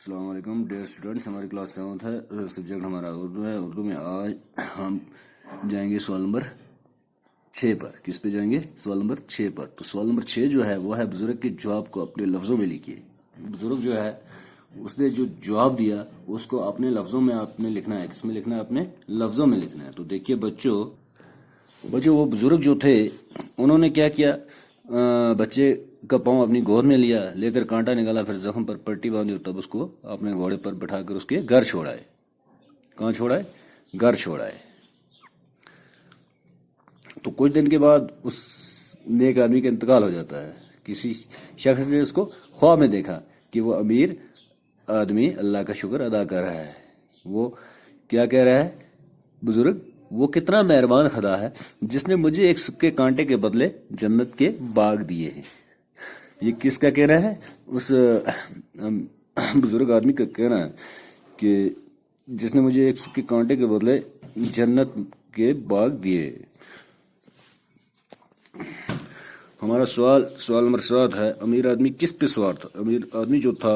السلام علیکم dear students, ہماری کلاس 7 ہے، سبجیکٹ ہمارا اردو ہے۔ اردو میں آج ہم جائیں گے سوال نمبر 6 پر۔ کس پہ جائیں گے؟ سوال نمبر 6 پر۔ تو سوال نمبر 6 جو ہے وہ ہے بزرگ کے جواب کو اپنے لفظوں میں لکھیے۔ بزرگ جو ہے اس نے جو جواب دیا اس کو اپنے لفظوں میں آپ نے لکھنا ہے۔ کس میں لکھنا ہے؟ اپنے لفظوں میں لکھنا ہے۔ تو دیکھیے بچوں وہ بزرگ جو تھے انہوں نے کیا کیا، بچے کا پاؤں اپنی گود میں لے کر کانٹا نکالا، پھر زخم پر پٹی باندھی اور تب اس کو اپنے گھوڑے پر بٹھا کر اس کے گھر چھوڑائے۔ کہاں چھوڑائے؟ گھر چھوڑائے۔ تو کچھ دن کے بعد اس نیک آدمی کا انتقال ہو جاتا ہے۔ کسی شخص نے اس کو خواب میں دیکھا کہ وہ امیر آدمی اللہ کا شکر ادا کر رہا ہے۔ وہ کیا کہہ رہا ہے بزرگ؟ وہ کتنا مہربان خدا ہے جس نے مجھے ایک سکے کانٹے کے بدلے جنت کے باغ دیے ہیں۔ یہ کس کا کہہ رہا ہے؟ اس بزرگ آدمی کا کہنا ہے کہ جس نے مجھے ایک سکے کانٹے کے بدلے جنت کے باغ دیے۔ ہمارا سوال نمبر 7 ہے، امیر آدمی کس پہ سوار تھا؟ امیر آدمی جو تھا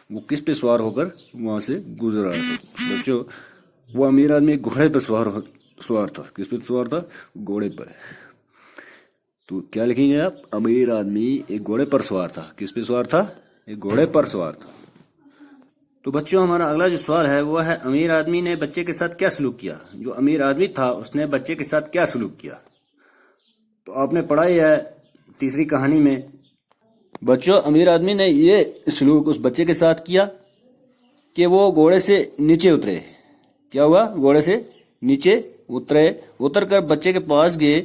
وہ کس پہ سوار ہو کر وہاں سے گزر رہا تھا؟ بچوں وہ امیر آدمی ایک گھوڑے پہ سوار تھا۔ کس پہ سوار تھا؟ گھوڑے پر۔ تو کیا لکھیں گے آپ؟ امیر آدمی ایک گھوڑے پر سوار تھا۔ کس پہ سوار تھا؟ ایک گھوڑے پر سوار تھا۔ تو بچوں ہمارا اگلا جو سوال ہے وہ ہے، امیر آدمی نے بچے کے ساتھ کیا سلوک کیا؟ جو امیر آدمی تھا اس نے بچے کے ساتھ کیا سلوک کیا؟ تو آپ نے پڑھا ہی ہے تیسری کہانی میں۔ بچوں امیر آدمی نے یہ سلوک اس بچے کے ساتھ کیا کہ وہ گھوڑے سے نیچے اترے۔ کیا ہوا؟ گھوڑے سے نیچے اتر کر بچے کے پاس گئے۔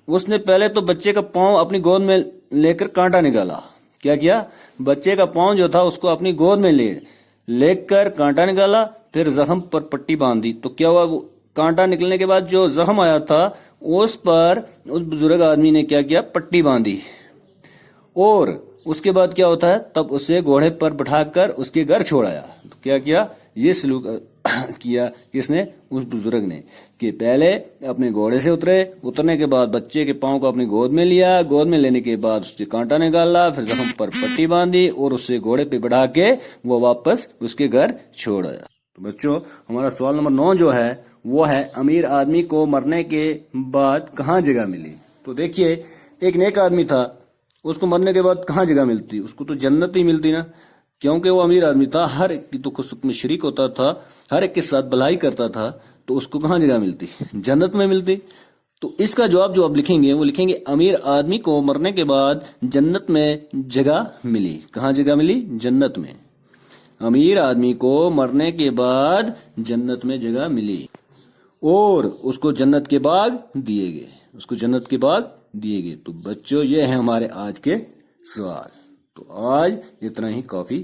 اس نے پہلے تو بچے کا پاؤں اپنی گود میں لے کر کانٹا نکالا۔ کیا بچے کا پاؤں جو تھا اس کو اپنی گود میں لے کر کانٹا نکالا، پھر زخم پر پٹی باندھی۔ تو کیا ہوا؟ کانٹا نکلنے کے بعد جو زخم آیا تھا اس پر اس بزرگ آدمی نے کیا پٹی باندھی، اور اس کے بعد کیا ہوتا ہے؟ تب اسے گھوڑے پر بٹھا کر اس کے گھر چھوڑایا۔ تو کیا یہ سلوک کیا کس نے؟ اس بزرگ نے، کہ پہلے اپنے گھوڑے سے اترنے کے بعد بچے کے پاؤں کو اپنی گود میں لیا، گود میں لینے کے بعد اس کے کانٹا نکالا، پھر زخم پر پٹی باندھی اور اسے گھوڑے پہ بڑھا کے وہ واپس اس کے گھر چھوڑ آیا۔ تو بچوں ہمارا سوال نمبر 9 جو ہے وہ ہے، امیر آدمی کو مرنے کے بعد کہاں جگہ ملی؟ تو دیکھیے ایک نیک آدمی تھا، اس کو مرنے کے بعد کہاں جگہ ملتی؟ اس کو تو جنت ہی ملتی نا، کیونکہ وہ امیر آدمی تھا، ہر ایک کی دکھ سکھ میں شریک ہوتا تھا، ہر ایک کے ساتھ بھلائی کرتا تھا، تو اس کو کہاں جگہ ملتی؟ جنت میں ملتی۔ تو اس کا جواب جو آپ لکھیں گے وہ لکھیں گے، امیر آدمی کو مرنے کے بعد جنت میں جگہ ملی۔ کہاں جگہ ملی؟ جنت میں۔ امیر آدمی کو مرنے کے بعد جنت میں جگہ ملی اور اس کو جنت کے باغ دیے گئے۔ تو بچوں یہ ہیں ہمارے آج کے سوال۔ تو آج اتنا ہی کافی